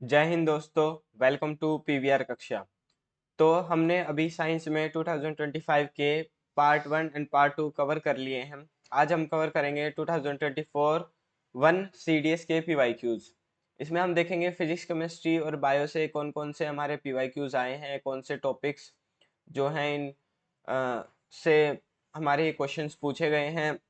जय हिंद दोस्तों। Welcome to PVR कक्षा। तो हमने अभी साइंस में 2025 के part one and part two cover कर लिए हैं। आज हम कवर करेंगे 2024 वन सीडीएस के पीवाईक्यूज। इसमें हम देखेंगे फिजिक्स केमिस्ट्री और बायो से कौन कौन से हमारे पीवाईक्यूज आए हैं, कौन से टॉपिक्स जो हैं इन से हमारे क्वेश्चंस पूछे गए हैं,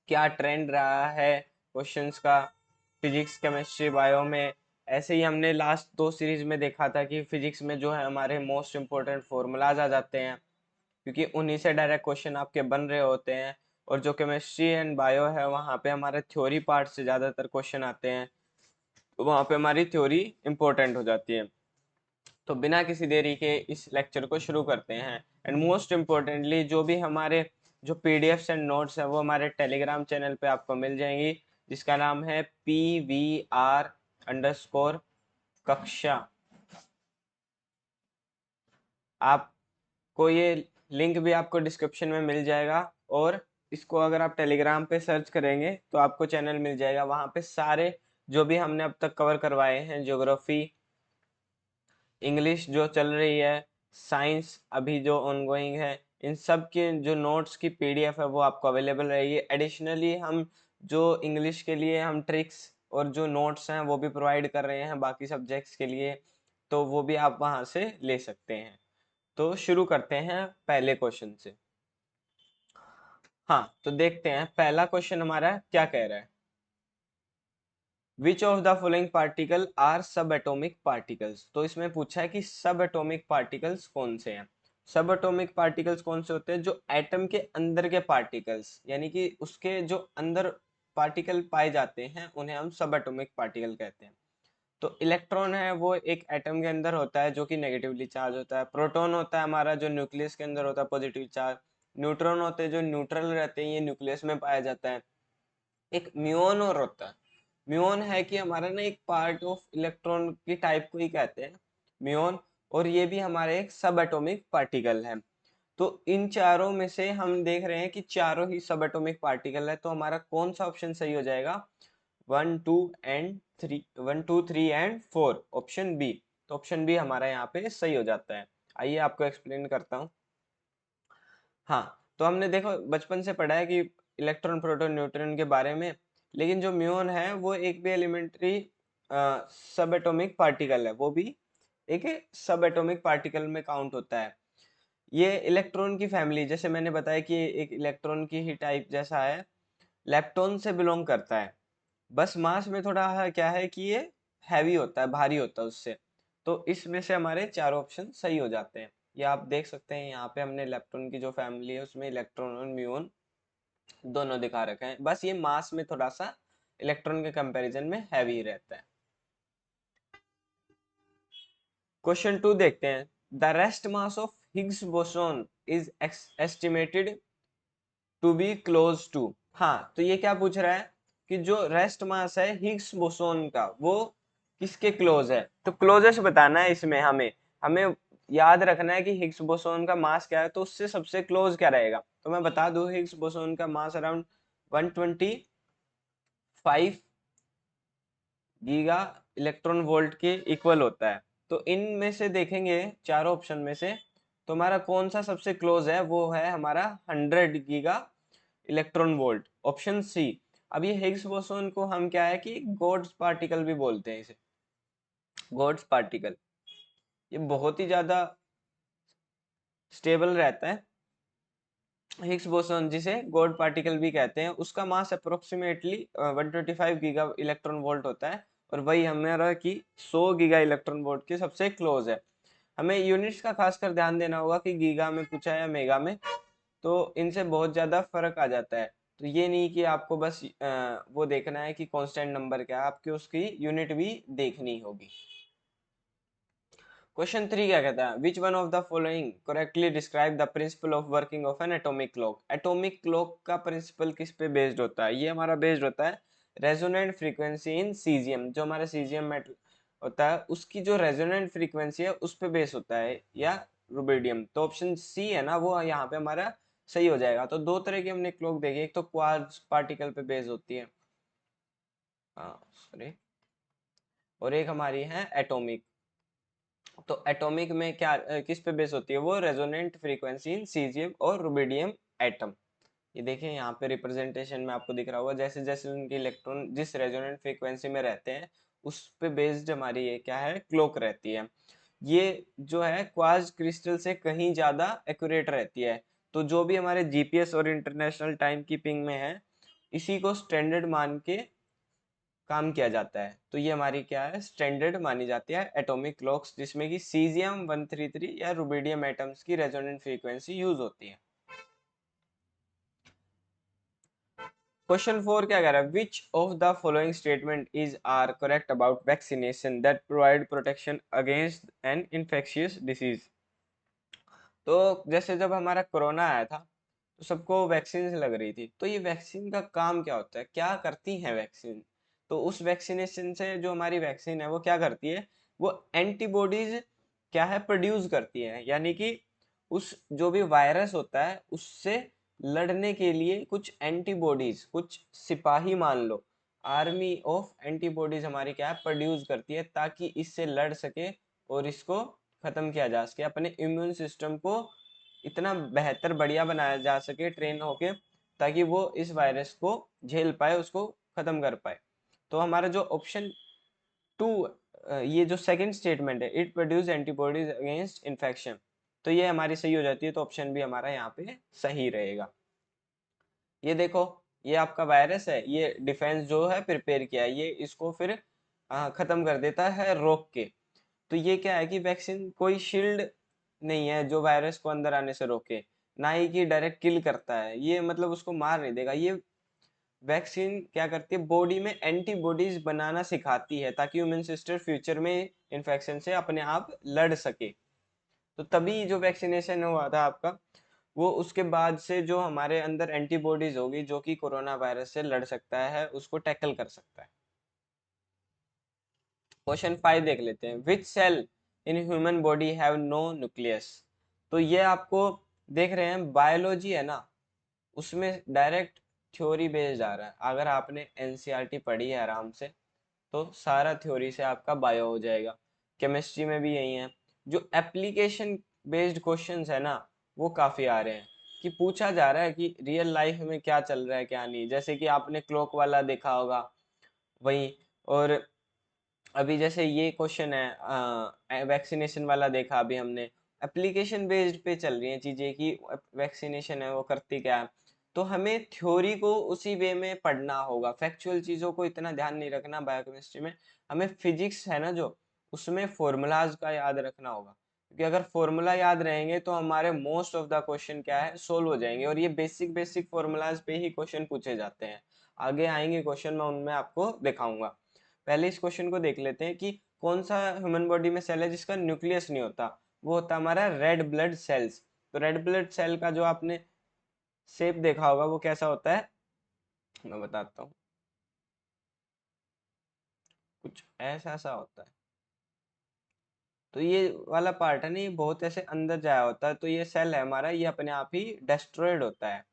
क्या ट्रेंड रहा है क्वेश्चंस का फिजिक्स केमिस्ट्री बायो में। ऐसे ही हमने लास्ट दो सीरीज में देखा था कि फिजिक्स में जो है हमारे मोस्ट इम्पोर्टेंट फॉर्मूलाज आ जाते हैं, क्योंकि उन्हीं से डायरेक्ट क्वेश्चन आपके बन रहे होते हैं। और जो केमिस्ट्री एंड बायो है वहाँ पे हमारे थ्योरी पार्ट से ज़्यादातर क्वेश्चन आते हैं, तो वहाँ पे हमारी थ्योरी इम्पोर्टेंट हो जाती है। तो बिना किसी देरी के इस लेक्चर को शुरू करते हैं। एंड मोस्ट इम्पोर्टेंटली जो भी हमारे जो पीडीएफ्स एंड नोट्स हैं वो हमारे टेलीग्राम चैनल पे आपको मिल जाएंगी, जिसका नाम है PVR कक्षा। आपको ये लिंक भी आपको डिस्क्रिप्शन में मिल जाएगा, और इसको अगर आप टेलीग्राम पे सर्च करेंगे तो आपको चैनल मिल जाएगा। वहाँ पे सारे जो भी हमने अब तक कवर करवाए हैं, ज्योग्राफी, इंग्लिश जो चल रही है, साइंस अभी जो ऑनगोइंग है, इन सब के जो नोट्स की पीडीएफ है वो आपको अवेलेबल रहेगी। एडिशनली हम जो इंग्लिश के लिए हम ट्रिक्स और जो नोट्स हैं वो भी प्रोवाइड कर रहे हैं बाकी सब्जेक्ट्स के लिए, तो वो भी आप वहां से ले सकते हैं। तो शुरू करते हैं पहले क्वेश्चन से। हाँ, तो देखते हैं पहला क्वेश्चन हमारा क्या कह रहा है। Which of the following particle are sub atomic particles. तो इसमें पूछा है कि सब एटोमिक पार्टिकल्स कौन से हैं। सब एटोमिक पार्टिकल्स कौन से होते हैं? जो एटम के अंदर के पार्टिकल्स, यानी कि उसके जो अंदर पार्टिकल पाए जाते हैं उन्हें हम सब एटोमिक पार्टिकल कहते हैं। तो इलेक्ट्रॉन है वो एक एटम के अंदर होता है जो कि नेगेटिवली चार्ज होता है। प्रोटॉन होता है हमारा जो न्यूक्लियस के अंदर होता है, पॉजिटिव चार्ज। न्यूट्रॉन होते हैं जो न्यूट्रल रहते हैं, ये न्यूक्लियस में पाया जाता है। एक म्यून और होता है। म्यून है कि हमारा ना एक पार्ट ऑफ इलेक्ट्रॉन की टाइप को ही कहते हैं म्यून, और ये भी हमारे एक सब एटॉमिक पार्टिकल है। तो इन चारों में से हम देख रहे हैं कि चारों ही सब एटॉमिक पार्टिकल है, तो हमारा कौन सा ऑप्शन सही हो जाएगा? 1 2 3 एंड 4, ऑप्शन बी। तो ऑप्शन बी हमारा यहाँ पे सही हो जाता है। आइए आपको एक्सप्लेन करता हूँ। हाँ, तो हमने देखो बचपन से पढ़ा है कि इलेक्ट्रॉन प्रोटॉन न्यूट्रॉन के बारे में, लेकिन जो म्यून है वो एक भी एलिमेंट्री सब एटॉमिक पार्टिकल है, वो भी एक सब एटॉमिक पार्टिकल में काउंट होता है। ये इलेक्ट्रॉन की फैमिली, जैसे मैंने बताया कि एक इलेक्ट्रॉन की ही टाइप जैसा है, लेप्टॉन से बिलोंग करता है। बस मास में थोड़ा क्या है कि ये हैवी होता है, भारी होता है उससे। तो इसमें से हमारे चारों ऑप्शन सही हो जाते हैं। ये आप देख सकते हैं यहाँ पे हमने लेप्टॉन की जो फैमिली है उसमें इलेक्ट्रॉन और म्यून दोनों दिखा रखे हैं। बस ये मास में थोड़ा सा इलेक्ट्रॉन के कंपैरिजन में हैवी रहता है। क्वेश्चन टू देखते हैं। The rest mass of Higgs boson is estimated to be close to. हाँ, तो ये क्या पूछ रहा है कि जो रेस्ट मास है हिग्स बोसोन का वो किसके क्लोज है। तो क्लोजेस्ट बताना है इसमें हमें हमें याद रखना है कि हिग्स बोसोन का मास क्या है, तो उससे सबसे क्लोज क्या रहेगा। तो मैं बता दूं, हिग्स बोसोन का मास अराउंड 125 गीगा इलेक्ट्रॉन वोल्ट के इक्वल होता है। तो इनमें से देखेंगे चारों ऑप्शन में से, तो हमारा कौन सा सबसे क्लोज है? वो है हमारा 100 giga electron volt, option C. अब ये हिग्स बोसोन को हम क्या है कि गॉड्स पार्टिकल भी बोलते हैं इसे, गॉड्स पार्टिकल। ये बहुत ही ज्यादा स्टेबल रहता है। हिग्स बोसोन जिसे गॉड पार्टिकल भी कहते हैं, उसका मास अप्रोक्सीमेटली 125 गीगा इलेक्ट्रॉन वोल्ट होता है, और वही हमारा कि 100 गीगा इलेक्ट्रॉन वोल्ट के सबसे क्लोज है। हमें यूनिट्स का खासकर ध्यान देना होगा कि गीगा में पूछा है या मेगा में, तो इनसे बहुत ज्यादा फर्क आ जाता है। तो ये नहीं कि आपको बस वो देखना है कि कांस्टेंट नंबर क्या है, आपको उसकी यूनिट भी देखनी होगी। क्वेश्चन थ्री क्या कहता है? Which one of the following correctly describe the principle of working of N atomic clock. Atomic clock का प्रिंसिपल किस पे बेस्ड होता है? ये हमारा बेस्ड होता है रेजोनेंट फ्रीक्वेंसी इन सीजियम। जो हमारा सीजियम मेटल होता है उसकी जो रेजोनेंट फ्रीक्वेंसी है उस पे बेस होता है, या रुबिडियम। तो ऑप्शन सी है ना, वो यहाँ पे हमारा सही हो जाएगा। तो दो तरह की हमने क्लॉक देखी, एक तो क्वार्ट्ज पार्टिकल पे बेस होती है, हाँ सॉरी, और एक हमारी है एटॉमिक। तो एटॉमिक में क्या किस पे बेस होती है वो, रेजोनेंट फ्रीक्वेंसी इन सीजियम और रुबिडियम एटम। ये देखिए यहाँ पे रिप्रेजेंटेशन में आपको दिख रहा होगा, जैसे जैसे उनके इलेक्ट्रॉन जिस रेजोनेंट फ्रीक्वेंसी में रहते हैं उस पे बेस्ड हमारी ये क्या है, क्लॉक रहती है। ये जो है क्वार्ट्ज क्रिस्टल से कहीं ज्यादा एक्यूरेट रहती है। तो जो भी हमारे जीपीएस और इंटरनेशनल टाइम कीपिंग में है, इसी को स्टैंडर्ड मान के काम किया जाता है। तो ये हमारी क्या है, स्टैंडर्ड मानी जाती है एटॉमिक क्लॉक्स, जिसमें कि सीजियम 133 या रुबिडियम एटम्स की रेजोनेंट फ्रीक्वेंसी यूज होती है। क्वेश्चन 4 क्या कह रहा है, which of the following statement is are correct about vaccination that provide protection against an infectious disease. तो जैसे जब हमारा कोरोना आया था तो सबको वैक्सीन लग रही थी। तो ये वैक्सीन का काम क्या होता है, क्या करती है वैक्सीन। तो उस वैक्सीनेशन से जो हमारी वैक्सीन है वो क्या करती है, वो एंटीबॉडीज क्या है प्रोड्यूस करती है। यानी कि उस जो भी वायरस होता है उससे लड़ने के लिए कुछ एंटीबॉडीज, कुछ सिपाही मान लो, आर्मी ऑफ एंटीबॉडीज हमारी क्या है प्रोड्यूस करती है, ताकि इससे लड़ सके और इसको खत्म किया जा सके, अपने इम्यून सिस्टम को इतना बेहतर बढ़िया बनाया जा सके ट्रेन होके, ताकि वो इस वायरस को झेल पाए, उसको खत्म कर पाए। तो हमारा जो ऑप्शन 2, ये जो सेकंड स्टेटमेंट है, it produce antibodies against infection, तो ये हमारी सही हो जाती है। तो ऑप्शन भी हमारा यहाँ पे सही रहेगा। ये देखो, ये आपका वायरस है, ये डिफेंस जो है प्रिपेयर किया है, ये इसको फिर खत्म कर देता है रोक के। तो ये क्या है कि वैक्सीन कोई शील्ड नहीं है जो वायरस को अंदर आने से रोके, ना ही कि डायरेक्ट किल करता है, ये मतलब उसको मार नहीं देगा। ये वैक्सीन क्या करती है, बॉडी में एंटीबॉडीज बनाना सिखाती है, ताकि ह्यूमन सिस्टम फ्यूचर में इन्फेक्शन से अपने आप लड़ सके। तो तभी जो वैक्सीनेशन हुआ था आपका, वो उसके बाद से जो हमारे अंदर एंटीबॉडीज होगी जो कि कोरोना वायरस से लड़ सकता है, उसको टैकल कर सकता है। क्वेश्चन 5 देख लेते हैं, which cell in human body have no nucleus. तो ये आपको देख रहे हैं बायोलॉजी है ना, उसमें डायरेक्ट थ्योरी बेस्ड आ रहा है। अगर आपने एनसीईआरटी पढ़ी है आराम से तो सारा थ्योरी से आपका बायो हो जाएगा। केमिस्ट्री में भी यही है। जो एप्लीकेशन बेस्ड क्वेश्चंस है ना, वो काफी आ रहे हैं, कि पूछा जा रहा है कि रियल लाइफ में क्या चल रहा है क्या नहीं। जैसे कि आपने क्लॉक वाला देखा होगा वही, और अभी जैसे ये क्वेश्चन है वैक्सीनेशन वाला देखा अभी हमने। एप्लीकेशन बेस्ड पे चल रही हैं चीजें कि वैक्सीनेशन है वो करती क्या है। तो हमें थ्योरी को उसी वे में पढ़ना होगा, फैक्चुअल चीजों को इतना ध्यान नहीं रखना बायोकेमिस्ट्री में। हमें फिजिक्स है ना जो, उसमें फॉर्मूलाज का याद रखना होगा, क्योंकि अगर फॉर्मूला याद रहेंगे तो हमारे मोस्ट ऑफ द क्वेश्चन क्या है सोल्व हो जाएंगे। और ये बेसिक बेसिक फॉर्मूलाज पे ही क्वेश्चन पूछे जाते हैं। आगे आएंगे क्वेश्चन, मैं उनमें आपको दिखाऊंगा। पहले इस क्वेश्चन को देख लेते हैं कि कौन सा ह्यूमन बॉडी में सेल है जिसका न्यूक्लियस नहीं होता। वो होता है हमारा रेड ब्लड सेल्स। तो रेड ब्लड सेल का जो आपने शेप देखा होगा वो कैसा होता है, मैं बताता हूँ। कुछ ऐसा ऐसा होता है। तो ये वाला पार्ट है ना, ये बहुत ऐसे अंदर जाया होता है। तो ये सेल है हमारा, ये अपने आप ही डिस्ट्रॉयड होता है।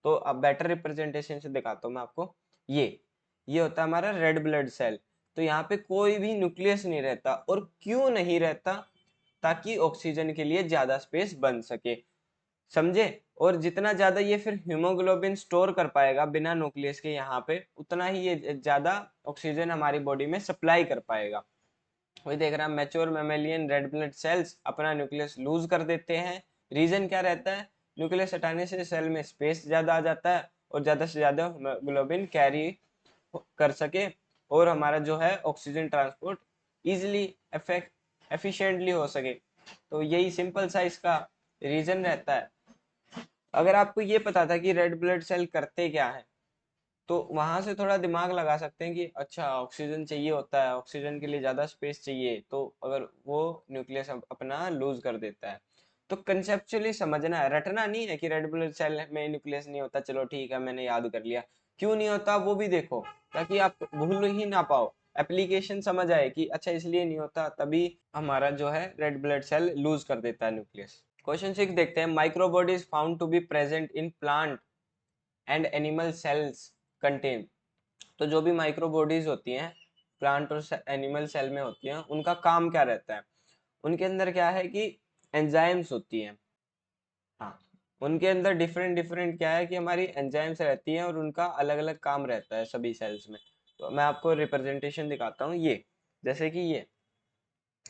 तो अब बेटर रिप्रेजेंटेशन से दिखाता हूँ मैं आपको। ये होता है हमारा रेड ब्लड सेल। तो यहाँ पे कोई भी न्यूक्लियस नहीं रहता। और क्यों नहीं रहता, ताकि ऑक्सीजन के लिए ज्यादा स्पेस बन सके, समझे। और जितना ज्यादा ये फिर हीमोग्लोबिन स्टोर कर पाएगा बिना न्यूक्लियस के यहाँ पे, उतना ही ये ज्यादा ऑक्सीजन हमारी बॉडी में सप्लाई कर पाएगा। वही देख रहा है, mature mammalian red blood cells अपना न्यूक्लियस लूज कर देते हैं। रीजन क्या रहता है, न्यूक्लियस हटाने से सेल में स्पेस ज्यादा आ जाता है और ज्यादा से ज्यादा हीमोग्लोबिन कैरी कर सके, और हमारा जो है ऑक्सीजन ट्रांसपोर्ट इजिली एफिशिएंटली हो सके। तो यही सिंपल सा इसका रीजन रहता है। अगर आपको ये पता था कि रेड ब्लड सेल करते क्या है, तो वहां से थोड़ा दिमाग लगा सकते हैं कि अच्छा ऑक्सीजन चाहिए होता है, ऑक्सीजन के लिए ज्यादा स्पेस चाहिए, तो अगर वो न्यूक्लियस अपना लूज कर देता है। तो कंसेप्चुअली समझना है, रटना नहीं है कि रेड ब्लड सेल में न्यूक्लियस नहीं होता, चलो ठीक है मैंने याद कर लिया। क्यों नहीं होता वो भी देखो, ताकि आप भूल ही ना पाओ। एप्लीकेशन समझ आए कि अच्छा इसलिए नहीं होता, तभी हमारा जो है रेड ब्लड सेल लूज कर देता है न्यूक्लियस। क्वेश्चन 6 देखते हैं, microbodies found to be present in plant and animal cells contain. तो जो भी माइक्रो बॉडीज होती हैं प्लांट और एनिमल सेल में होती हैं उनका काम क्या रहता है। उनके अंदर क्या है कि एंजाइम्स होती हैं। हाँ, उनके अंदर डिफरेंट डिफरेंट क्या है कि हमारी एंजाइम्स रहती हैं और उनका अलग अलग काम रहता है सभी सेल्स में। तो मैं आपको रिप्रेजेंटेशन दिखाता हूँ। ये जैसे कि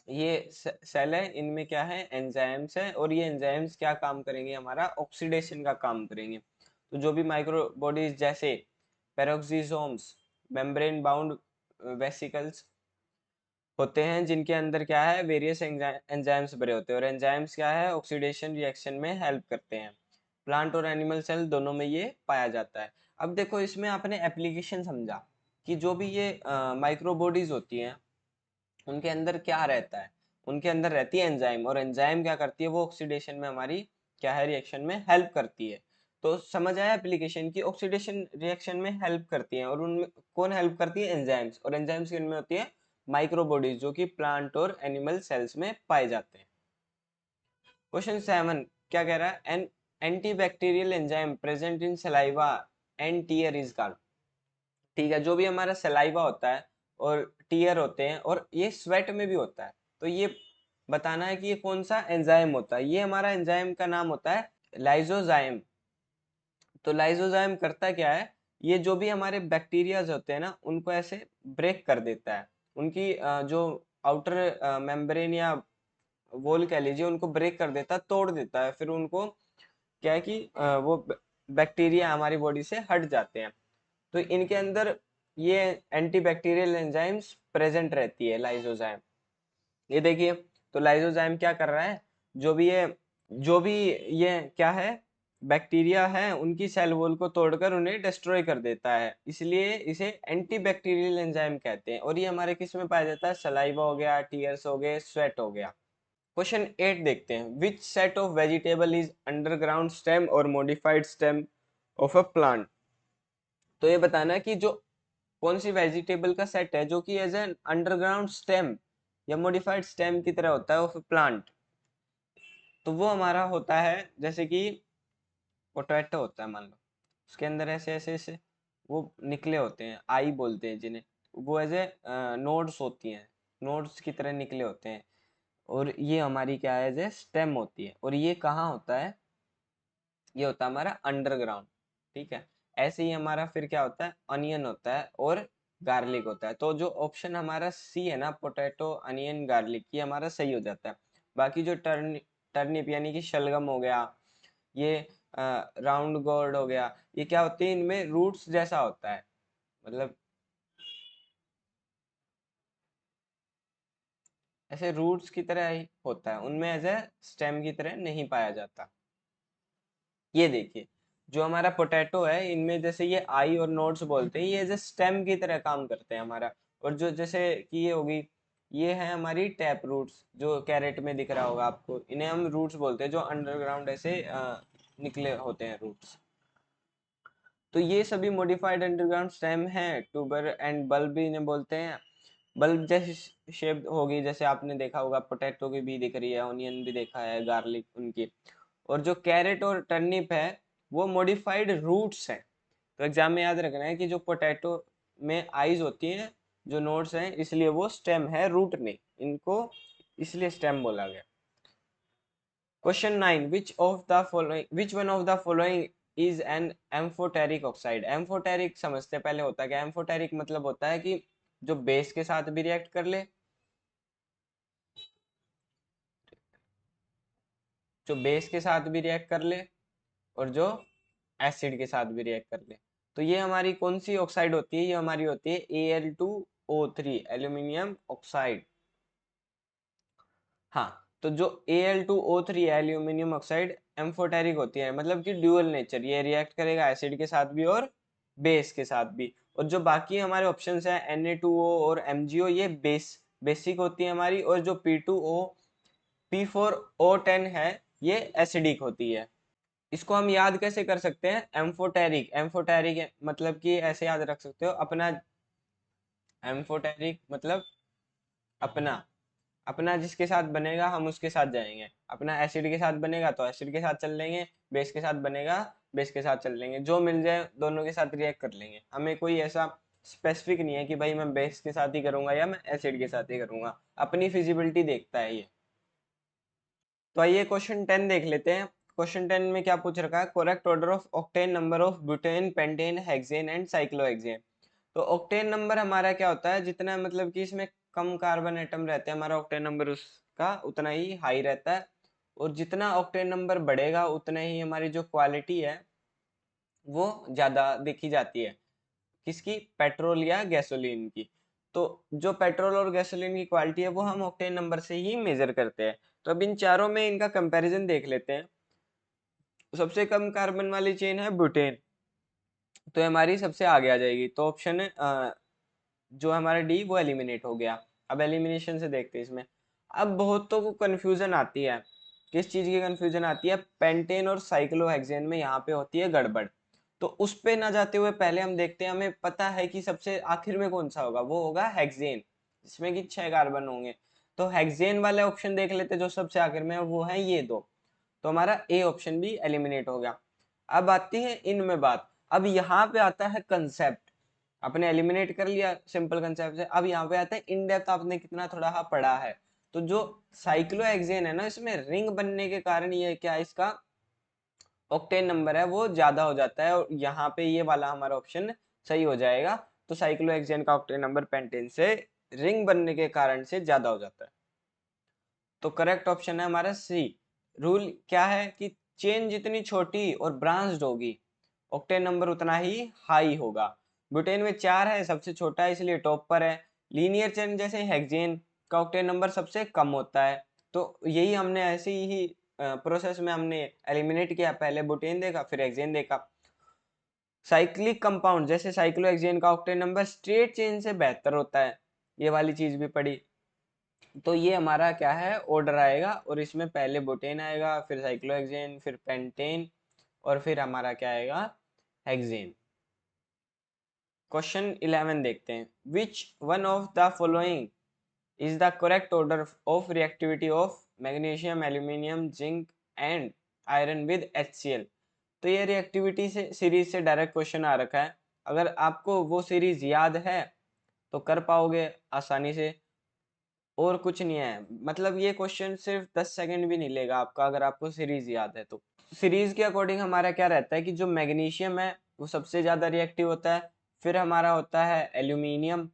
ये सेल है, इनमें क्या है एंजाइम्स है, और ये एंजाइम्स क्या काम करेंगे, हमारा ऑक्सीडेशन का काम करेंगे। तो जो भी माइक्रो बॉडीज जैसे पेरोक्सिसोम्स, मेम्ब्रेन बाउंड वेसिकल्स होते हैं, जिनके अंदर क्या है वेरियस एंजाइम्स भरे होते हैं, और एंजाइम्स क्या है ऑक्सीडेशन रिएक्शन में हेल्प करते हैं। प्लांट और एनिमल सेल दोनों में ये पाया जाता है। अब देखो इसमें आपने एप्लीकेशन समझा कि जो भी ये माइक्रो बॉडीज होती हैं उनके अंदर क्या रहता है, उनके अंदर रहती है एंजाइम, और एंजाइम क्या करती है वो ऑक्सीडेशन में हमारी क्या है रिएक्शन में हेल्प करती है। तो समझ आया एप्लीकेशन की ऑक्सीडेशन रिएक्शन में हेल्प करती है, और उनमें कौन हेल्प करती है, एंजाइम्स, और एंजाइम्स किनमें होती है, माइक्रोबॉडीज, जो कि प्लांट और एनिमल सेल्स में पाए जाते हैं। क्वेश्चन 7 क्या कह रहा है, an antibacterial enzyme present in saliva and tear is called. ठीक है, जो भी हमारा सलाइवा होता है और टीयर होते हैं और ये स्वेट में भी होता है, तो ये बताना है कि ये कौन सा एंजाइम होता है। ये हमारा एंजाइम का नाम होता है लाइजोजाइम। तो लाइजोजाइम करता क्या है, ये जो भी हमारे बैक्टीरियाज होते हैं ना उनको ऐसे ब्रेक कर देता है, उनकी जो आउटर मेम्ब्रेन या वॉल कह लीजिए उनको ब्रेक कर देता है, तोड़ देता है, फिर उनको क्या है कि वो बैक्टीरिया हमारी बॉडी से हट जाते हैं। तो इनके अंदर ये एंटीबैक्टीरियल एंजाइम्स प्रेजेंट रहती है लाइजोजाइम। ये देखिए, तो लाइजोजाइम क्या कर रहा है, जो भी ये क्या है बैक्टीरिया है उनकी सेल वॉल को तोड़कर उन्हें डिस्ट्रॉय कर देता है, इसलिए इसे एंटीबैक्टीरियल एंजाइम कहते हैं। और ये हमारे किस में पाया जाता है, सलाइवा हो गया, टीयर्स हो गए, स्वेट हो गया। क्वेश्चन 8 देखते हैं, which set of vegetable is underground stem और modified stem of a plant. तो ये बताना है कि जो कौन सी वेजिटेबल का सेट है जो कि एज एन अंडरग्राउंड स्टेम या मॉडिफाइड स्टेम की तरह होता है ऑफ प्लांट। तो वो हमारा होता है जैसे कि पोटैटो होता है, मान लो उसके अंदर ऐसे ऐसे ऐसे वो निकले होते हैं, आई बोलते हैं जिन्हें, वो एज ए नोड्स होती हैं, नोड्स की तरह निकले होते हैं, और ये हमारी क्या है एज ए स्टेम होती है। और ये कहाँ होता है, ये होता है हमारा अंडरग्राउंड। ठीक है, ऐसे ही हमारा फिर क्या होता है, अनियन होता है और गार्लिक होता है। तो जो ऑप्शन हमारा सी है ना, पोटैटो अनियन गार्लिक, ये हमारा सही हो जाता है। बाकी जो टर्निप यानी कि शलगम हो गया, ये राउंड गोर्ड हो गया, ये क्या होती है, इनमें रूट्स जैसा होता है, मतलब ऐसे रूट्स की तरह ही होता है, उनमें एज ए स्टेम की तरह नहीं पाया जाता। ये देखिए, जो हमारा पोटैटो है इनमें जैसे ये आई और नोड्स बोलते हैं, ये एज ए स्टेम की तरह काम करते हैं हमारा। और जो जैसे कि ये होगी, ये है हमारी टैप रूट्स, जो कैरेट में दिख रहा होगा आपको, इन्हें हम रूट्स बोलते हैं, जो अंडरग्राउंड ऐसे निकले होते हैं रूट्स। तो ये सभी मॉडिफाइड अंडरग्राउंड स्टेम है, ट्यूबर एंड बल्ब भी इन्हें बोलते हैं। बल्ब जैसी शेप होगी, जैसे आपने देखा होगा पोटैटो की भी दिख रही है, ऑनियन भी देखा है, गार्लिक उनकी। और जो कैरेट और टर्निप है वो मॉडिफाइड रूट्स हैं। तो एग्जाम में याद रखना है कि जो पोटैटो में आईज होती हैं, जो नोड्स हैं, इसलिए वो स्टेम है, रूट नहीं, इनको इसलिए स्टेम बोला गया। Question 9, which one of the following is an amphoteric oxide. Amphoteric समझते हैं पहले होता क्या, एम्फोटेरिक मतलब होता है कि जो बेस के साथ भी रिएक्ट कर ले, जो बेस के साथ भी रिएक्ट कर ले, और जो एसिड के साथ भी रिएक्ट कर ले। तो ये हमारी कौन सी ऑक्साइड होती है, ये हमारी होती है Al2O3, एल्यूमिनियम ऑक्साइड। हाँ, तो जो Al2O3 है एल्यूमिनियम ऑक्साइड, एम्फोटेरिक होती है, मतलब कि ड्यूअल नेचर, ये रिएक्ट करेगा एसिड के साथ भी और बेस के साथ भी। और जो बाकी हमारे ऑप्शंस हैं Na2O और MgO, ये बेसिक होती है हमारी, और जो P2O P4O10 है ये एसिडिक होती है। इसको हम याद कैसे कर सकते हैं, एम्फोटेरिक, एम्फोटेरिक मतलब कि ऐसे याद रख सकते हो अपना, एम्फोटेरिक मतलब अपना, अपना जिसके साथ बनेगा हम उसके साथ जाएंगे, अपना एसिड के साथ बनेगा तो एसिड के साथ चल लेंगे, बेस के साथ बनेगा बेस के साथ चल लेंगे, जो मिल जाए दोनों के साथ रिएक्ट कर लेंगे, हमें कोई ऐसा स्पेसिफिक नहीं है कि भाई मैं बेस के साथ ही करूंगा या मैं एसिड के साथ ही करूंगा, अपनी फिजिबिलिटी देखता है ये। तो आइए क्वेश्चन 10 देख लेते हैं। क्वेश्चन 10 में क्या पूछ रखा है, correct order of octane number of butane, pentane, hexane and cyclohexane. तो ऑक्टेन नंबर हमारा क्या होता है, जितना मतलब कि इसमें कम कार्बन एटम रहते हैं हमारा ऑक्टेन नंबर उसका उतना ही हाई रहता है, और जितना ऑक्टेन नंबर बढ़ेगा उतना ही हमारी जो क्वालिटी है वो ज्यादा देखी जाती है। किसकी, पेट्रोल या गैसोलीन की। तो जो पेट्रोल और गैसोलीन की क्वालिटी है वो हम ऑक्टेन नंबर से ही मेजर करते हैं। तो अब इन चारों में इनका कंपैरिजन देख लेते हैं। सबसे कम कार्बन वाली चेन है ब्यूटेन, तो हमारी सबसे आगे आ जाएगी। तो ऑप्शन जो हमारा डी वो एलिमिनेट हो गया। अब एलिमिनेशन से देखते हैं इसमें। अब बहुतों को कंफ्यूजन आती है, किस चीज की कंफ्यूजन आती है, पेंटेन और साइक्लोहेक्सेन में यहाँ पे होती है गड़बड़। तो उस पे ना जाते हुए पहले हम देखते हैं, हमें पता है कि सबसे आखिर में कौन सा होगा, वो होगा हेक्सेन, जिसमें कि 6 कार्बन होंगे। तो हेक्सेन वाले ऑप्शन देख लेते जो सबसे आखिर में है, वो है ये दो। तो हमारा ए ऑप्शन भी एलिमिनेट हो गया। अब आती है इनमें बात। अब यहाँ पे आता है कंसेप्ट, आपने एलिमिनेट कर लिया सिंपल कंसेप्ट से। अब यहाँ पे आता है इन डेप्थ, आपने कितना थोड़ा पढ़ा है। तो जो साइक्लोहेक्सेन है ना, इसमें रिंग बनने के कारण ये क्या, इसका ऑक्टेन नंबर है वो ज्यादा हो जाता है, और यहाँ पे ये वाला हमारा ऑप्शन सही हो जाएगा। तो साइक्लोहेक्सेन का ऑक्टेन नंबर पेंटेन से रिंग बनने के कारण से ज्यादा हो जाता है। तो करेक्ट ऑप्शन है हमारा सी। रूल क्या है कि चेन जितनी छोटी और ब्रांच्ड होगी, ऑक्टेन नंबर उतना ही हाई होगा। ब्यूटेन में 4 है, सबसे छोटा है इसलिए टॉप पर है। लीनियर चेन जैसे हेक्सेन का ऑक्टेन नंबर सबसे कम होता है। तो यही हमने ऐसे ही प्रोसेस में हमने एलिमिनेट किया, पहले ब्यूटेन देखा फिर हेक्सेन देखा। साइक्लिक कंपाउंड जैसे साइक्लोहेक्सेन का ऑक्टेन नंबर स्ट्रेट चेन से बेहतर होता है, ये वाली चीज भी पढ़ी। तो ये हमारा क्या है, ऑर्डर आएगा, और इसमें पहले ब्यूटेन आएगा, फिर साइक्लोहेक्सेन, फिर पेंटेन, और फिर हमारा क्या आएगा, हेक्सेन। क्वेश्चन 11 देखते हैं। Which one of the following is the correct order of reactivity of magnesium, aluminium, zinc and iron with HCl। तो ये रिएक्टिविटी से सीरीज से डायरेक्ट क्वेश्चन आ रखा है। अगर आपको वो सीरीज याद है तो कर पाओगे आसानी से, और कुछ नहीं है। मतलब ये क्वेश्चन सिर्फ 10 सेकंड भी नहीं लेगा आपका, अगर आपको सीरीज याद है तो। सीरीज के अकॉर्डिंग हमारा क्या रहता है कि जो मैग्नीशियम है वो सबसे ज्यादा रिएक्टिव होता है, फिर हमारा होता है एल्यूमिनियम,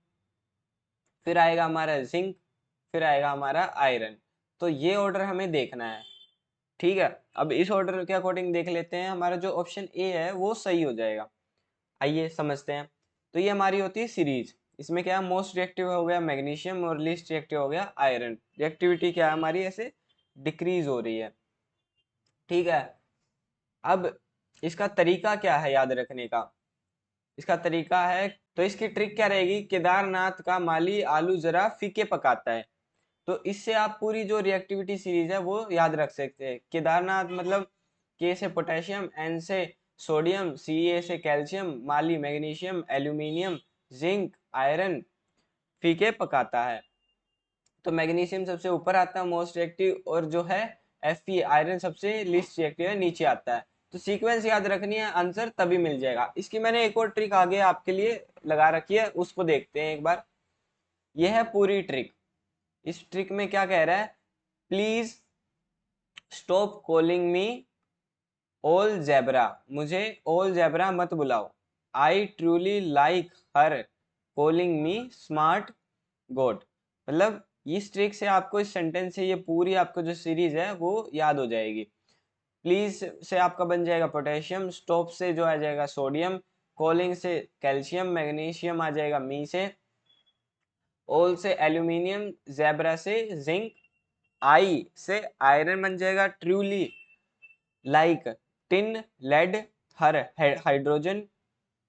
फिर आएगा हमारा जिंक, फिर आएगा हमारा आयरन। तो ये ऑर्डर हमें देखना है, ठीक है। अब इस ऑर्डर के अकॉर्डिंग देख लेते हैं, हमारा जो ऑप्शन ए है वो सही हो जाएगा। आइए समझते हैं। तो ये हमारी होती है सीरीज। इसमें क्या है, मोस्ट रिएक्टिव हो गया मैग्नीशियम और लीस्ट रिएक्टिव हो गया आयरन। रिएक्टिविटी क्या है हमारी, ऐसे डिक्रीज हो रही है, ठीक है। अब इसका तरीका क्या है याद रखने का, इसका तरीका है, तो इसकी ट्रिक क्या रहेगी, केदारनाथ का माली आलू जरा फीके पकाता है। तो इससे आप पूरी जो रिएक्टिविटी सीरीज है वो याद रख सकते हैं। केदारनाथ मतलब के से पोटेशियम, एन से सोडियम, सी से कैल्शियम, माली मैग्नीशियम, एल्यूमिनियम, जिंक, आयरन, फीके पकाता है। तो मैग्नीशियम सबसे ऊपर आता है मोस्ट रिएक्टिव, और जो है Fe आयरन सबसे लीस्ट रिएक्टिव है, नीचे आता है। तो सीक्वेंस याद रखनी है, आंसर तभी मिल जाएगा। इसकी मैंने एक और ट्रिक आगे आपके लिए लगा रखी है, उसको देखते हैं एक बार। यह है पूरी ट्रिक। इस ट्रिक में क्या कह रहा है, please stop calling me algebra, मुझे ऑल जेब्रा मत बुलाओ। I truly like her calling me smart goat. मतलब इस ट्रिक से आपको, इस सेंटेंस से ये पूरी आपको जो सीरीज है वो याद हो जाएगी। प्लीज से आपका बन जाएगा पोटेशियम, स्टॉप से जो आ जाएगा सोडियम, कॉलिंग से कैल्शियम, मैग्नीशियम आ जाएगा मी से, ऑल से एल्यूमिनियम, जेब्रा से जिंक, आई से आयरन बन जाएगा, ट्रूली लाइक टिन, लेड, हर हाइड्रोजन,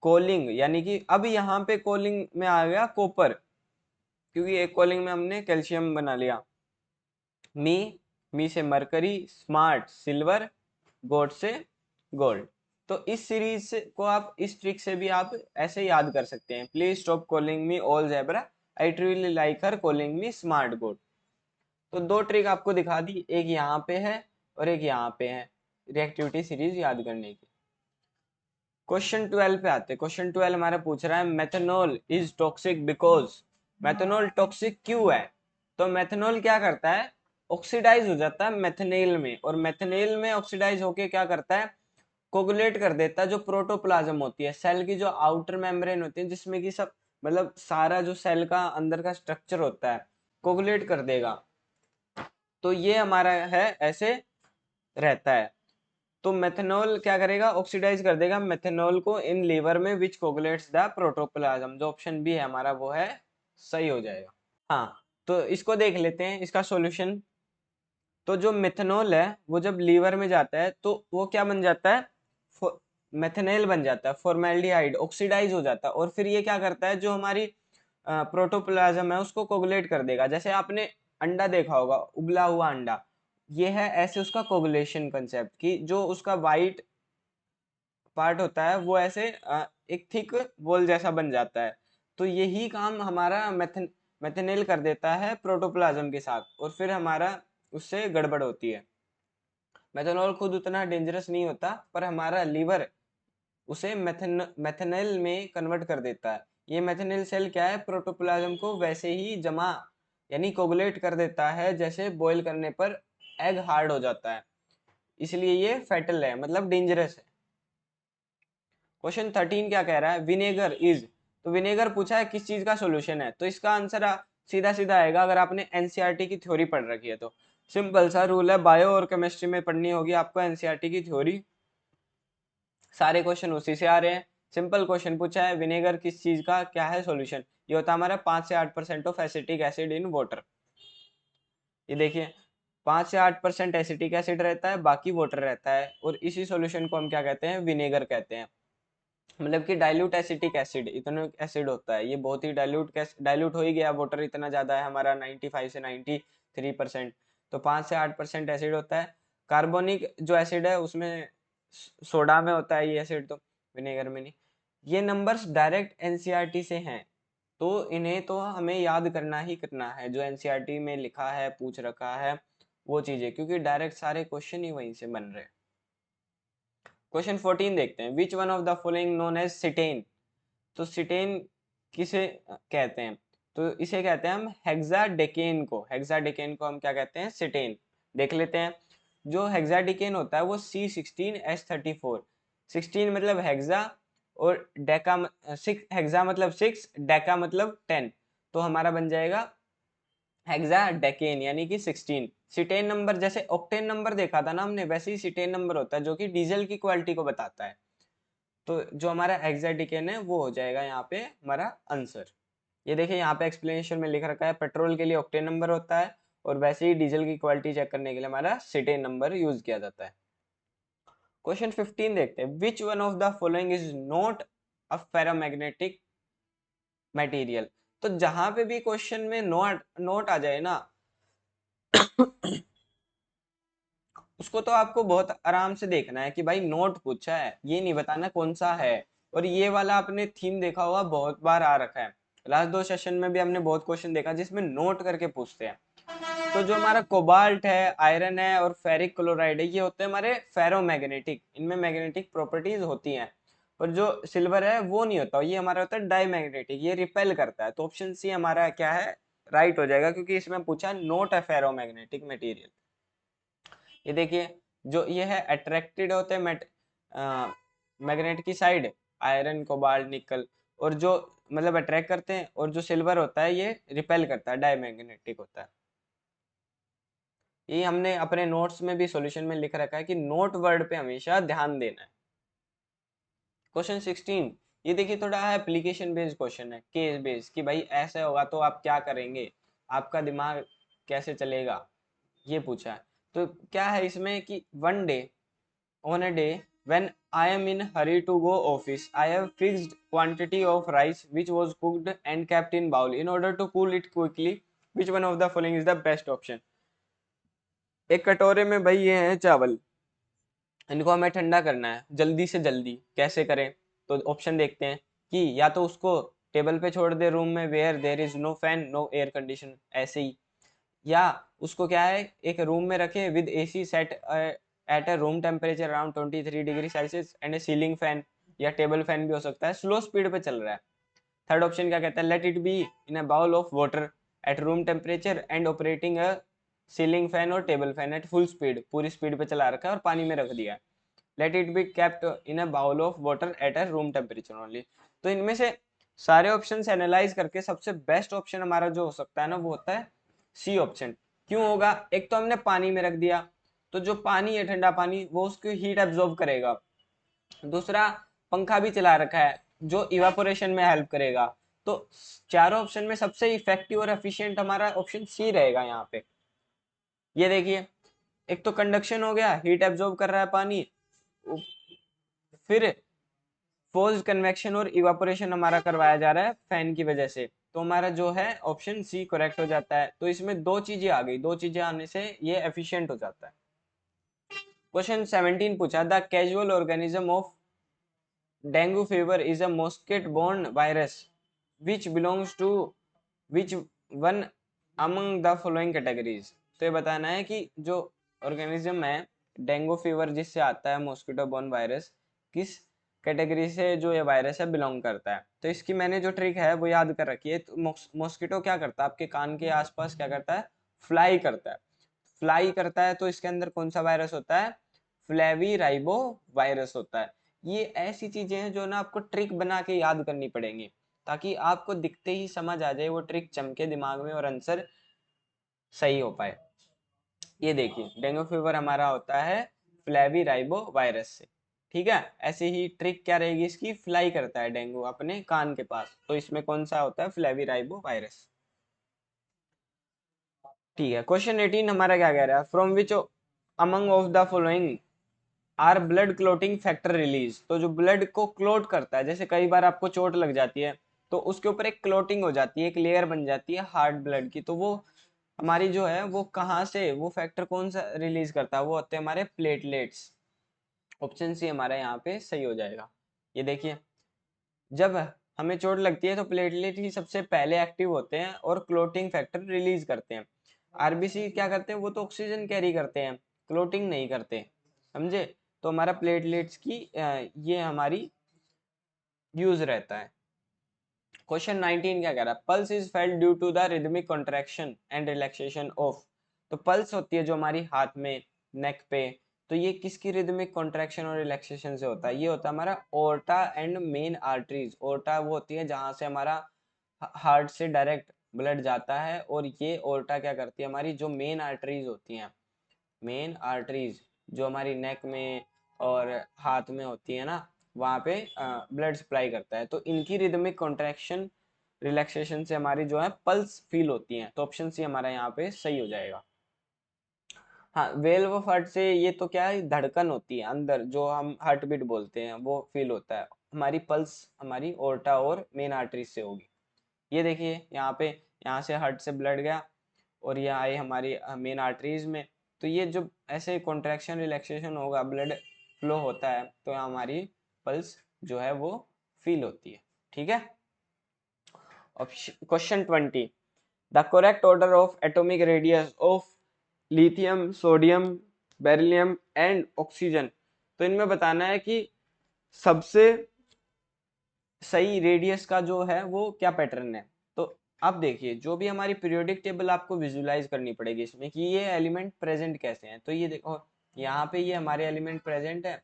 कोलिंग यानी कि अब यहाँ पे कोलिंग में आ गया कॉपर, क्योंकि एक कोलिंग में हमने कैल्शियम बना लिया। मी, मी से मरकरी, स्मार्ट सिल्वर, गोल्ड से गोल्ड। तो इस सीरीज को आप इस ट्रिक से भी आप ऐसे याद कर सकते हैं, please stop calling me all zebra, I truly like her calling me smart gold. तो दो ट्रिक आपको दिखा दी, एक यहाँ पे है और एक यहाँ पे है रिएक्टिविटी सीरीज याद करने की। क्वेश्चन 12 पे आते हैं। क्वेश्चन 12 हमारा पूछ रहा है methanol is toxic because, methanol toxic क्यों है? तो मेथनॉल क्या करता है, ऑक्सीडाइज हो जाता है मेथनेल में, और मेथनेल में ऑक्सीडाइज होके क्या करता है, कोगुलेट कर देता है जो प्रोटोप्लाज्म होती है, सेल की जो आउटर मेम्ब्रेन होती है जिसमें कि सब मतलब सारा जो सेल का अंदर का स्ट्रक्चर होता है, कोगुलेट कर देगा। तो ये हमारा है ऐसे रहता है। तो मेथनॉल क्या करेगा, ऑक्सीडाइज कर देगा मेथनॉल को इन लीवर में विच कोगुलेट्स द प्रोटोप्लाज्म। जो ऑप्शन बी है हमारा वो है सही हो जाएगा। हाँ, तो इसको देख लेते हैं इसका सॉल्यूशन। तो जो मेथनॉल है वो जब लीवर में जाता है तो वो क्या बन जाता है, मेथेनॉल बन जाता है, फॉर्मेल्डिहाइड ऑक्सीडाइज हो जाता है, और फिर ये क्या करता है जो हमारी प्रोटोप्लाज्म है उसको कोगुलेट कर देगा। जैसे आपने अंडा देखा होगा, उबला हुआ अंडा, ये है ऐसे उसका कोगुलेशन कंसेप्ट की जो उसका वाइट पार्ट होता है वो ऐसे एक थिक बॉल जैसा बन जाता है। तो यही काम हमारा मेथेनॉल कर देता है प्रोटोप्लाज्म के साथ, और फिर हमारा उससे गड़बड़ होती है। मेथनॉल खुद उतना डेंजरस नहीं होता, पर हमारा लीवर उसे मेथेनॉल में कन्वर्ट कर देता है। ये मेथेनॉल सेल क्या है, प्रोटोप्लाज्म को वैसे ही जमा यानी कोगुलेट कर देता है जैसे बॉईल करने पर एग हार्ड हो जाता है, इसलिए ये फैटल है, मतलब डेंजरस है। क्वेश्चन 13 क्या कह रहा है, विनेगर इज, तो विनेगर पूछा है किस चीज का सॉल्यूशन है, तो इसका आंसर सीधा सीधा आएगा अगर आपने एनसीईआरटी की थ्योरी पढ़ रखी है तो। सिंपल सा रूल है, बायो और केमिस्ट्री में पढ़नी होगी आपको एनसीईआरटी की थ्योरी, सारे क्वेश्चन उसी से आ रहे हैं। सिंपल क्वेश्चन पूछा है विनेगर किस चीज का क्या है सॉल्यूशन, ये होता है हमारा 5 से 8% of acetic acid in water. ये देखिए 5 से 8% एसिटिक एसिड रहता है, बाकी वाटर रहता है, और इसी सॉल्यूशन को हम क्या कहते हैं, विनेगर कहते हैं। मतलब कि dilute acetic acid, ethanoic acid होता है, ये बहुत ही डाइल्यूट हो ही गया, वाटर इतना ज्यादा है हमारा 95 से 93%, तो 5 से 8% एसिड होता है। कार्बोनिक जो एसिड है उसमें सोडा में होता है ये एसिड, तो विनेगर में नहीं। ये नंबर्स डायरेक्ट एनसीईआरटी से हैं, तो इन्हें तो हमें याद करना ही करना है, जो एनसीईआरटी में लिखा है पूछ रखा है वो चीजें, क्योंकि डायरेक्ट सारे क्वेश्चन ही वहीं से बन रहे हैं। क्वेश्चन 14 देखते हैं, which one of the following known as cetane, तो सिटेन किसे कहते हैं, तो इसे कहते हैं हम हेक्साडेकेन को, हेक्साडेकेन को हम क्या कहते हैं, सिटेन। देख लेते हैं, जो हेक्साडेकेन होता है वो C16H34, 16 मतलब हेक्सा, और डेका सिक्स, हेक्सा मतलब 6, डेका मतलब 10, तो हमारा बन जाएगा हेक्साडेकेन यानी कि 16। सिटेन नंबर जैसे ऑक्टेन नंबर देखा था ना हमने, वैसे ही सिटेन नंबर होता है जो कि डीजल की क्वालिटी को बताता है। तो जो हमारा हेक्साडेकेन है वो हो जाएगा यहाँ पे हमारा आंसर। ये देखिए यहाँ पे एक्सप्लेनेशन में लिख रखा है, पेट्रोल के लिए ऑक्टेन नंबर होता है, और वैसे ही डीजल की क्वालिटी चेक करने के लिए हमारा सिटेन नंबर यूज किया जाता है। क्वेश्चन 15 देखते हैं, which one of the following is not a ferromagnetic material, तो जहां पे भी क्वेश्चन में नोट नोट आ जाए ना उसको तो आपको बहुत आराम से देखना है कि भाई नोट पूछा है, ये नहीं बताना कौन सा है। और ये वाला आपने थीम देखा होगा, बहुत बार आ रखा है, लास्ट 2 सेशन में भी हमने बहुत क्वेश्चन देखा जिसमें नोट करके पूछते हैं। तो जो हमारा कोबाल्ट है, आयरन है और फेरिक क्लोराइड है, ये होते हैं हमारे फेरोमैग्नेटिक, इनमें मैग्नेटिक प्रॉपर्टीज होती हैं। और जो सिल्वर है वो नहीं होता, ये हमारा होता है डाईमैग्नेटिक, ये रिपेल करता है। तो ऑप्शन सी हमारा क्या है, राइट हो जाएगा, क्योंकि इसमें पूछा नोट है फेरोमैग्नेटिक मटेरियल। ये देखिए जो ये है अट्रैक्टेड होते हैं मैग्नेट की साइड, आयरन कोबाल्ट निकल, और जो मतलब अट्रैक्ट करते हैं, और जो सिल्वर होता है ये रिपेल करता है, डायमैग्नेटिक होता है। ये हमने अपने नोट्स में भी सॉल्यूशन में लिख रखा है कि नोट वर्ड पे हमेशा ध्यान देना है। क्वेश्चन 16, ये देखिए थोड़ा एप्लीकेशन बेस्ड क्वेश्चन है, केस बेस्ड, कि भाई ऐसे होगा तो आप क्या करेंगे, आपका दिमाग कैसे चलेगा, ये पूछा है। तो क्या है इसमें कि one day, on a day when I am in hurry to go office, I have fixed quantity of rice which was cooked and kept in bowl in order to cool it quickly. Which one of the following is the best option? एक कटोरे में भाई ये है चावल, इनको हमें ठंडा करना है जल्दी से जल्दी, कैसे करें? तो ऑप्शन देखते हैं कि या तो उसको टेबल पे छोड़ दे रूम में where there is no fan no air condition, ऐसे ही, या उसको क्या है एक रूम में रखे with AC set eight a room temperature around 23 degree Celsius and A ceiling fan, या टेबल फैन भी हो सकता है, स्लो स्पीड पे चल रहा है। थर्ड ऑप्शन क्या कहता है, let it be in a bowl of water at room temperature and operating a ceiling fan और table fan at full speed, पूरी स्पीड पे चला रखा है और पानी में रख दिया है। Let it be kept in a bowl of water at a room temperature only. तो इनमें से सारे ऑप्शन एनालाइज करके सबसे बेस्ट ऑप्शन हमारा जो हो सकता है ना, वो होता है सी ऑप्शन। क्यों होगा, एक तो हमने पानी में रख दिया, तो जो पानी है ठंडा पानी वो उसकी हीट एब्जॉर्ब करेगा। दूसरा, पंखा भी चला रखा है जो इवापोरेशन में हेल्प करेगा। तो चारों ऑप्शन में सबसे इफेक्टिव और एफिशिएंट हमारा ऑप्शन सी रहेगा यहाँ पे। ये देखिए, एक तो कंडक्शन हो गया, हीट एब्जॉर्ब कर रहा है पानी, फिर फोर्स्ड कन्वेक्शन और इवापोरेशन हमारा करवाया जा रहा है फैन की वजह से। तो हमारा जो है ऑप्शन सी करेक्ट हो जाता है। तो इसमें दो चीजें आ गई, दो चीजें आने से ये एफिशिएंट हो जाता है। क्वेश्चन 17 पूछा, the casual organism of dengue fever is a mosquito borne virus which belongs to which one among the following categories. तो ये बताना है कि जो ऑर्गेनिज्म है डेंगू फीवर जिससे आता है मॉस्किटो बोर्न वायरस, किस कैटेगरी से जो ये वायरस है बिलोंग करता है। तो इसकी मैंने जो ट्रिक है वो याद कर रखी है। तो मॉस्किटो क्या करता है, आपके कान के आसपास क्या करता है, फ्लाई करता है। फ्लाई करता है तो इसके अंदर कौन सा वायरस होता है, फ्लेवी राइबो वायरस होता है। ये ऐसी चीजें हैं जो ना आपको ट्रिक बना के याद करनी पड़ेंगी, ताकि आपको दिखते ही समझ आ जाए, वो ट्रिक चमके दिमाग में और आंसर सही हो पाए। ये देखिए, डेंगू फीवर हमारा होता है फ्लेवी राइबो वायरस से। ठीक है, ऐसे ही ट्रिक क्या रहेगी इसकी, फ्लाई करता है डेंगू अपने कान के पास, तो इसमें कौन सा होता है, फ्लेवी राइबो वायरस। ठीक है, क्वेश्चन 18 हमारा क्या कह रहा है, from which among of the following are blood clotting factor release. तो जो ब्लड को क्लोट करता है, जैसे कई बार आपको चोट लग जाती है तो उसके ऊपर एक क्लोटिंग हो जाती है, एक लेयर बन जाती है हार्ड ब्लड की, तो वो हमारी जो है वो कहाँ से, वो फैक्टर कौन सा रिलीज करता है, वो होते हैं हमारे प्लेटलेट्स। ऑप्शन सी हमारा यहाँ पे सही हो जाएगा। ये देखिए, जब हमें चोट लगती है तो प्लेटलेट ही सबसे पहले एक्टिव होते हैं और क्लोटिंग फैक्टर रिलीज करते हैं। आरबीसी क्या करते हैं, वो तो ऑक्सीजन कैरी करते हैं, क्लोटिंग नहीं करते, समझे। तो हमारा प्लेटलेट्स की ये हमारी यूज रहता है। क्वेश्चन 19 क्या कह रहा है, pulse is felt due to the rhythmic contraction and relaxation of. तो पल्स होती है जो हमारी हाथ में, नेक पे, तो ये किसकी रिदमिक कॉन्ट्रैक्शन और रिलैक्सेशन से होता है, ये होता है हमारा aorta and main arteries. Aorta वो होती है जहां से हमारा हार्ट से डायरेक्ट ब्लड जाता है, और ये ओर्टा क्या करती है, हमारी जो मेन आर्टरीज होती हैं, मेन आर्टरीज जो हमारी नेक में और हाथ में होती है ना, वहाँ पे ब्लड सप्लाई करता है। तो इनकी रिदमिक कॉन्ट्रैक्शन रिलैक्सेशन से हमारी जो है पल्स फील होती है। तो ऑप्शन सी हमारा यहाँ पे सही हो जाएगा। हाँ, वेल्व ऑफ हार्ट से ये तो क्या है, धड़कन होती है अंदर, जो हम हार्ट बीट बोलते हैं, वो फील होता है। हमारी पल्स हमारी ओर्टा और मेन आर्टरी से होगी। ये देखिए यहाँ पे, यहाँ से हार्ट से ब्लड गया और ये आए हमारी मेन आर्टरीज में, तो ये जो ऐसे कॉन्ट्रैक्शन रिलैक्सेशन होगा, ब्लड फ्लो होता है, तो हमारी पल्स जो है वो फील होती है। ठीक है, question 20, the correct order of atomic radius of lithium, sodium, beryllium and oxygen. तो इनमें बताना है कि सबसे सही रेडियस का जो है वो क्या पैटर्न है। तो अब देखिए, जो भी हमारी पीरियोडिक टेबल आपको विजुलाइज करनी पड़ेगी इसमें, कि ये एलिमेंट प्रेजेंट कैसे हैं। तो ये देखो, यहाँ पे ये हमारे एलिमेंट प्रेजेंट है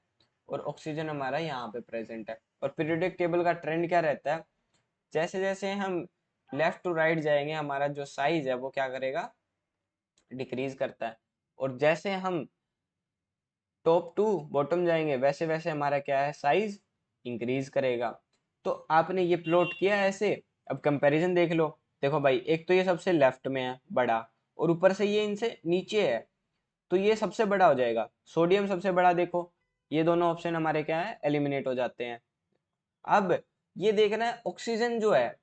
और ऑक्सीजन हमारा यहाँ पे प्रेजेंट है। और पीरियोडिक टेबल का ट्रेंड क्या रहता है, जैसे जैसे हम लेफ्ट टू राइट जाएंगे हमारा जो साइज है वो क्या करेगा, डिक्रीज करता है। और जैसे हम टॉप टू बॉटम जाएंगे वैसे वैसे हमारा क्या है, साइज इंक्रीज करेगा। तो आपने ये प्लॉट किया है ऐसे। अब कंपैरिजन देख लो, देखो भाई, एक तो ये सबसे लेफ्ट में है बड़ा, और ऊपर से ये इनसे नीचे है, तो ये सबसे बड़ा हो जाएगा। सोडियम सबसे बड़ा, देखो ये दोनों ऑप्शन हमारे क्या है, एलिमिनेट हो जाते हैं। अब ये देखना है ऑक्सीजन जो है,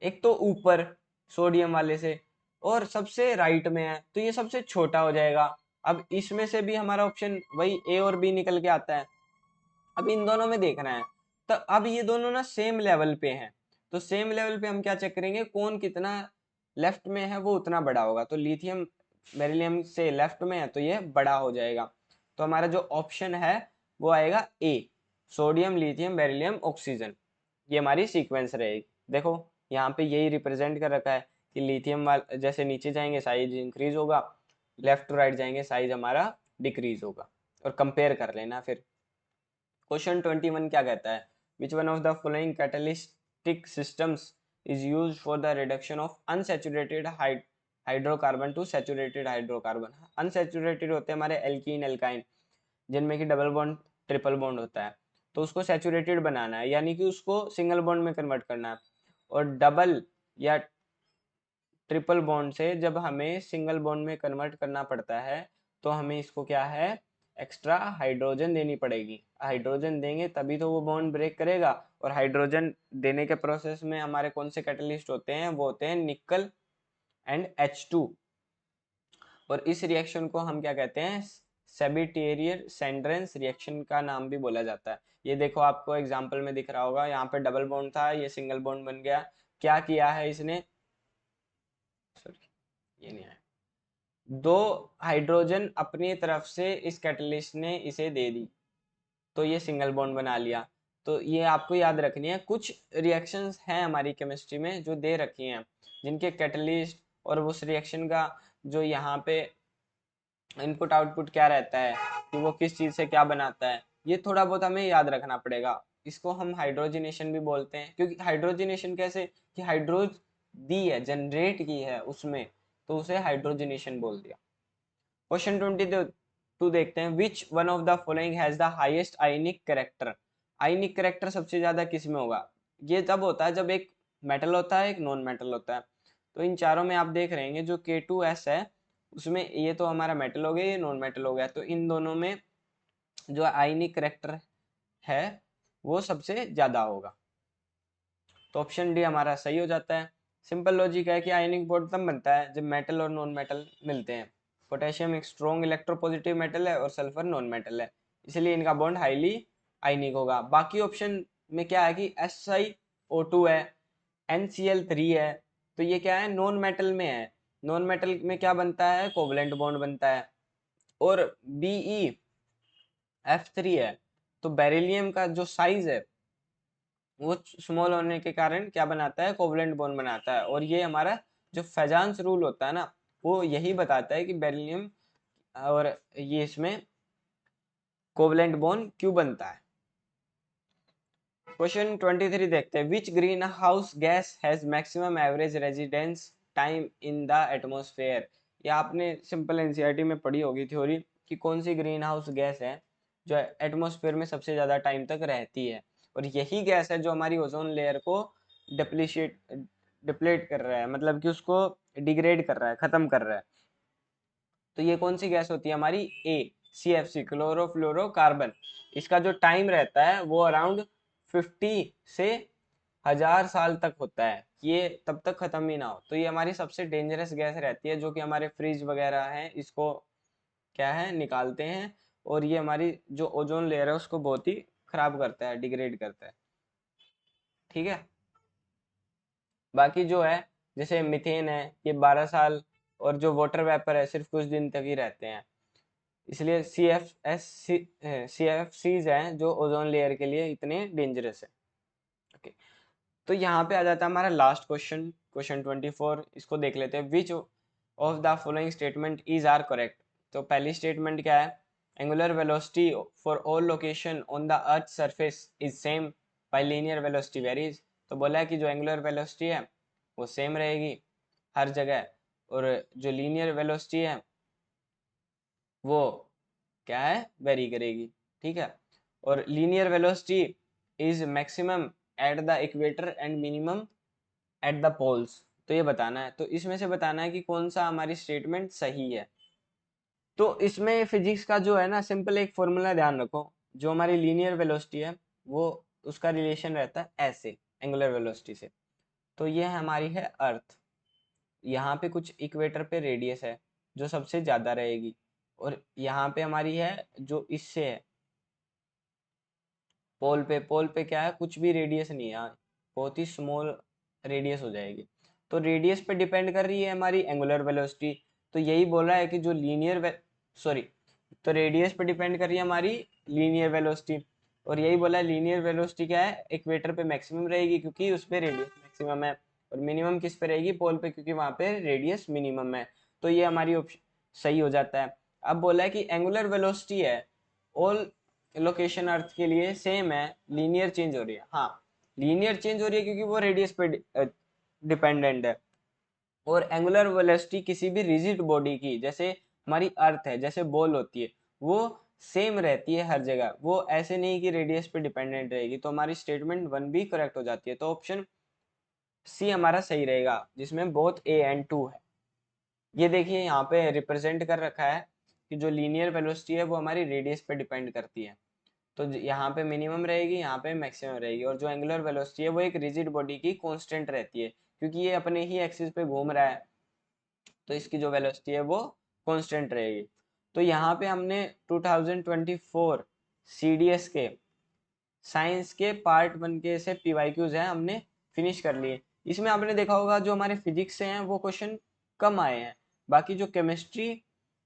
एक तो ऊपर सोडियम वाले से, और सबसे राइट में है, तो ये सबसे छोटा हो जाएगा। अब इसमें से भी हमारा ऑप्शन वही ए और बी निकल के आता है। अब इन दोनों में देखना है, तो अब ये दोनों ना सेम लेवल पे हैं, तो सेम लेवल पे हम क्या चेक करेंगे, कौन कितना लेफ्ट में है वो उतना बड़ा होगा। तो लिथियम बेरिलियम से लेफ्ट में है तो ये बड़ा हो जाएगा। तो हमारा जो ऑप्शन है वो आएगा ए। सोडियम, लिथियम, बेरिलियम, ऑक्सीजन, ये हमारी सीक्वेंस रहेगी। देखो यहाँ पे यही रिप्रेजेंट कर रखा है कि लिथियम वाला जैसे नीचे जाएंगे साइज इंक्रीज होगा, लेफ्ट टू राइट जाएंगे साइज हमारा डिक्रीज होगा, और कंपेयर कर लेना फिर। क्वेश्चन 21 क्या कहता है, which one of the following catalytic systems is used for the reduction of unsaturated hydrocarbon to saturated hydrocarbon. Unsaturated होते हैं हमारे एल्कीन एल्काइन, जिनमें कि डबल बॉन्ड ट्रिपल बॉन्ड होता है, तो उसको सैचुरेटेड बनाना है, यानी कि उसको सिंगल बॉन्ड में कन्वर्ट करना है। और डबल या ट्रिपल बॉन्ड से जब हमें सिंगल बॉन्ड में कन्वर्ट करना पड़ता है तो हमें इसको क्या है, एक्स्ट्रा हाइड्रोजन देनी पड़ेगी। हाइड्रोजन देंगे तभी तो वो बॉन्ड ब्रेक करेगा, और हाइड्रोजन देने के प्रोसेस में हमारे कौन से कैटलिस्ट होते हैं, वो होते हैं निकल एंड H2। और इस रिएक्शन को हम क्या कहते हैं, सेबिटेरियर सेंड्रेंस रिएक्शन का नाम भी बोला जाता है। ये देखो आपको एग्जांपल में दिख रहा होगा, यहाँ पे डबल बॉन्ड था, ये सिंगल बॉन्ड बन गया। क्या किया है इसने, सॉरी ये नहीं आया, दो हाइड्रोजन अपनी तरफ से इस कैटलिस्ट ने इसे दे दी, तो ये सिंगल बॉन्ड बना लिया। तो ये आपको याद रखनी है, कुछ रिएक्शंस हैं हमारी केमिस्ट्री में जो दे रखी हैं, जिनके कैटलिस्ट और उस रिएक्शन का जो यहाँ पे इनपुट आउटपुट क्या रहता है, कि वो किस चीज़ से क्या बनाता है, ये थोड़ा बहुत हमें याद रखना पड़ेगा। इसको हम हाइड्रोजनेशन भी बोलते हैं, क्योंकि हाइड्रोजनेशन कैसे, कि हाइड्रोज दी है, जनरेट की है उसमें, तो उसे हाइड्रोजनेशन बोल दिया। क्वेश्चन 22 देखते हैं, which one of the following has the highest ionic character. Ionic character सबसे ज्यादा किस में होगा, ये तब होता है जब एक मेटल होता है, एक नॉन मेटल होता है। तो इन चारों में आप देख रहे हैं जो K2S है, उसमें ये तो हमारा मेटल हो गया, ये नॉन मेटल हो गया, तो इन दोनों में जो आयनिक कैरेक्टर है वो सबसे ज्यादा होगा। तो ऑप्शन डी हमारा सही हो जाता है। सिंपल लॉजिक है कि आयनिक बॉन्ड तब बनता है जब मेटल और नॉन मेटल मिलते हैं। पोटेशियम एक स्ट्रॉन्ग इलेक्ट्रोपॉजिटिव मेटल है और सल्फर नॉन मेटल है, इसलिए इनका बॉन्ड हाईली आयनिक होगा। बाकी ऑप्शन में क्या है कि SiO2 है, NCl3 है, तो ये क्या है, नॉन मेटल में है। नॉन मेटल में क्या बनता है, कोवलेंट बॉन्ड बनता है। और BeF3 है, तो बेरिलियम का जो साइज है वो स्मॉल होने के कारण क्या बनाता है, कोवलेंट बॉन्ड बनाता है। और ये हमारा जो फेजांस रूल होता है ना, वो यही बताता है कि बेरिलियम और ये इसमें कोवलेंट बॉन्ड क्यों बनता है। क्वेश्चन 23 देखते हैं, विच green house gas has maximum average residence time in the atmosphere. ये आपने सिंपल एनसीईआरटी में पढ़ी होगी थ्योरी, कि कौन सी ग्रीन हाउस गैस है जो एटमोस्फेयर में सबसे ज़्यादा टाइम तक रहती है। और यही गैस है जो हमारी ओजोन लेयर को डिप्लीट कर रहा है, मतलब कि उसको डिग्रेड कर रहा है, ख़त्म कर रहा है। तो ये कौन सी गैस होती है हमारी, CFC क्लोरोफ्लोरोकार्बन। इसका जो टाइम रहता है वो अराउंड 50 से 1000 साल तक होता है, ये तब तक खत्म ही ना हो। तो ये हमारी सबसे डेंजरस गैस रहती है, जो कि हमारे फ्रिज वगैरह हैं इसको क्या है, निकालते हैं। और ये हमारी जो ओजोन लेयर है उसको बहुत ही खराब करता है, डिग्रेड करता है। ठीक है, बाकी जो है जैसे मीथेन है, ये 12 साल, और जो वाटर वेपर है सिर्फ कुछ दिन तक ही रहते हैं। इसलिए CFCs हैं जो ओजोन लेयर के लिए इतने डेंजरस है। ओके, तो यहाँ पे आ जाता है हमारा लास्ट क्वेश्चन, क्वेश्चन 24। इसको देख लेते हैं, which of the following statement is are correct. तो पहली स्टेटमेंट क्या है, angular velocity for all location on the earth surface is same by linear velocity varies. तो बोला है कि जो एंगुलर वेलोसिटी है वो सेम रहेगी हर जगह, और जो लीनियर वेलोसिटी है वो क्या है, वेरी करेगी। ठीक है, और linear velocity is maximum at the equator and minimum at the poles. तो ये बताना है, तो इसमें से बताना है कि कौन सा हमारी स्टेटमेंट सही है। तो इसमें फिजिक्स का जो है ना, सिंपल एक फॉर्मूला ध्यान रखो, जो हमारी लीनियर वेलोसिटी है वो उसका रिलेशन रहता है ऐसे एंगुलर वेलोसिटी से। तो ये हमारी है अर्थ, यहाँ पे कुछ इक्वेटर पे रेडियस है जो सबसे ज़्यादा रहेगी, और यहाँ पे हमारी है जो इससे है पोल पे क्या है, कुछ भी रेडियस नहीं है यहाँ, बहुत ही स्मॉल रेडियस हो जाएगी। तो रेडियस पे डिपेंड कर रही है हमारी एंगुलर वेलोसिटी। तो यही बोला है कि जो लीनियर सॉरी, तो रेडियस पे डिपेंड कर रही है हमारी लीनियर वेलोसिटी। और यही बोला लीनियर वेलोसिटी क्या है, इक्वेटर पे मैक्सिमम रहेगी क्योंकि उस पे रेडियस मैक्सिमम है, और मिनिमम किस पे रहेगी, पोल पे, क्योंकि वहां पे रेडियस मिनिमम है। तो ये हमारी ऑप्शन सही हो जाता है। अब बोला है कि एंगुलर वेलोसिटी है ऑल लोकेशन अर्थ के लिए सेम है, लीनियर चेंज हो रही है। हाँ, लीनियर चेंज हो रही है क्योंकि वो रेडियस पे डिपेंडेंट है। और एंगुलर वेलोसिटी किसी भी रिजिड बॉडी की, जैसे हमारी अर्थ है, जैसे बॉल होती है, वो सेम रहती है हर जगह, वो ऐसे नहीं कि रेडियस पे डिपेंडेंट रहेगी। तो हमारी स्टेटमेंट 1 भी करेक्ट हो जाती है। तो ऑप्शन सी हमारा सही रहेगा, जिसमें बोथ ए एंड 2 है। ये देखिए यहाँ पे रिप्रेजेंट कर रखा है कि जो लीनियर वेलोसिटी है वो हमारी रेडियस पे डिपेंड करती है। तो यहाँ पे मिनिमम रहेगी, यहाँ पे मैक्सिमम रहेगी। और जो एंगुलर वेलोसिटी है वो एक रिजिड बॉडी की कांस्टेंट रहती है, क्योंकि ये अपने ही एक्सिस पे घूम रहा है, तो इसकी जो वेलोसिटी है वो कांस्टेंट रहेगी। तो यहाँ पे हमने 2024 सीडीएस के साइंस के पार्ट 1 के से पीवाईक्यूज हैं हमने फिनिश कर लिए। इसमें आपने देखा होगा जो हमारे फिजिक्स से हैं वो क्वेश्चन कम आए हैं, बाकी जो केमिस्ट्री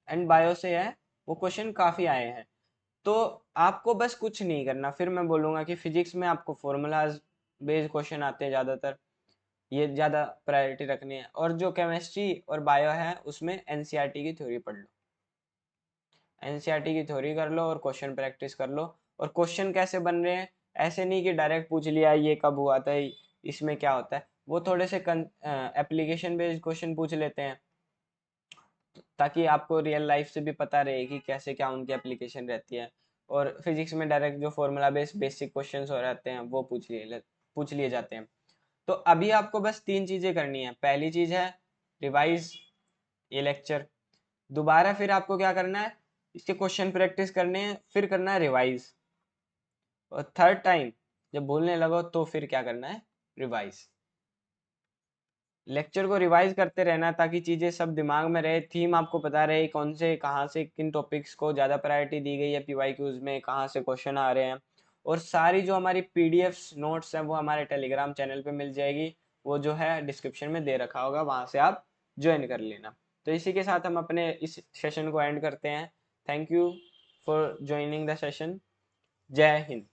एंड बायो से है वो क्वेश्चन काफ़ी आए हैं। तो आपको बस कुछ नहीं करना, फिर मैं बोलूँगा कि फिजिक्स में आपको फॉर्मूलाज बेस्ड क्वेश्चन आते हैं ज़्यादातर, ये ज़्यादा प्रायोरिटी रखनी है। और जो केमिस्ट्री और बायो है उसमें एनसीईआरटी की थ्योरी पढ़ लो, एनसीईआरटी की थ्योरी कर लो और क्वेश्चन प्रैक्टिस कर लो। और क्वेश्चन कैसे बन रहे हैं, ऐसे नहीं कि डायरेक्ट पूछ लिया ये कब हुआ था, इसमें क्या होता है, वो थोड़े से एप्लीकेशन बेस्ड क्वेश्चन पूछ लेते हैं, ताकि आपको रियल लाइफ से भी पता रहे कि कैसे क्या उनकी एप्लीकेशन रहती है। और फिजिक्स में डायरेक्ट जो फॉर्मूला बेस्ड बेसिक क्वेश्चन हो रहते हैं वो पूछ लिए जाते हैं। तो अभी आपको बस 3 चीज़ें करनी है। पहली चीज़ है रिवाइज ये लेक्चर, दोबारा फिर आपको क्या करना है, इसके क्वेश्चन प्रैक्टिस करने हैं, फिर करना है रिवाइज, और थर्ड टाइम जब बोलने लगो तो फिर क्या करना है, रिवाइज। लेक्चर को रिवाइज करते रहना ताकि चीज़ें सब दिमाग में रहे, थीम आपको पता रहे, कौन से कहाँ से किन टॉपिक्स को ज़्यादा प्रायोरिटी दी गई है पीवाईक्यूज में, कहाँ से क्वेश्चन आ रहे हैं। और सारी जो हमारी पीडीएफ्स नोट्स हैं वो हमारे टेलीग्राम चैनल पे मिल जाएगी, वो जो है डिस्क्रिप्शन में दे रखा होगा, वहाँ से आप ज्वाइन कर लेना। तो इसी के साथ हम अपने इस सेशन को एंड करते हैं। Thank you for joining the session. जय हिंद।